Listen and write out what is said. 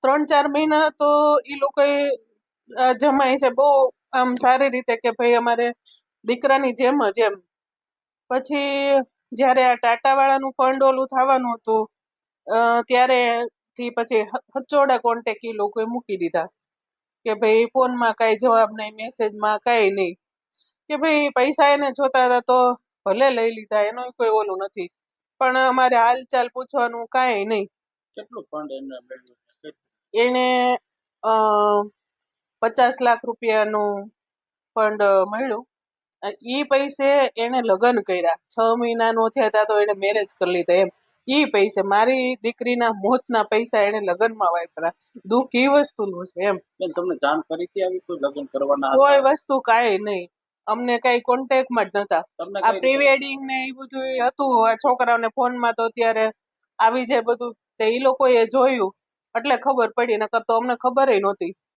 3-4 મહિના તો એ લોકોએ જમાય છે બહુ આમ સારી રીતે કે ભાઈ અમારે દીકરાની જેમ જ એમ. પછી જ્યારે આ ટાટા વાળાનું ફંડ ઓલું થવાનું હતું ત્યારે થી પછી હચોડા કોન્ટેક એ લોકોએ મૂકી દીધા કે ભાઈ ફોનમાં કાંઈ જવાબ નહીં, મેસેજમાં કાંઈ નહીં, કે ભાઈ પૈસા એને જોતા હતા તો ભલે લઈ લીધા, એનો કોઈ ઓલું નથી, પણ અમારે હાલચાલ પૂછવાનું કાંઈ નહીં. કેટલું ફંડ એમને મળ્યું? એને 50 લાખ રૂપિયાનું ફંડ મળ્યું. ઈ પૈસે એને લગ્ન કર્યા, 6 મહિનાનો થયા હતા તો એને મેરેજ કરી લીધા એમ. ઈ પૈસે મારી દીકરીના મોતના પૈસા એને લગ્નમાં વાપર્યા. દુઃખ ઈ વસ્તુનું છે એમ. તમને જાણ કરી હતી આવી કોઈ લગ્ન કરવાના? કોઈ વસ્તુ કાંઈ નહીં, અમને કઈ કોન્ટેક્ટમાં જ નતા. આ પ્રી વેડિંગ ને એ બધું હતું આ છોકરાઓને ફોનમાં તો અત્યારે આવી જાય બધું, તે ઈ લોકોએ જોયું એટલે ખબર પડી, નકર તો અમને ખબર નહોતી.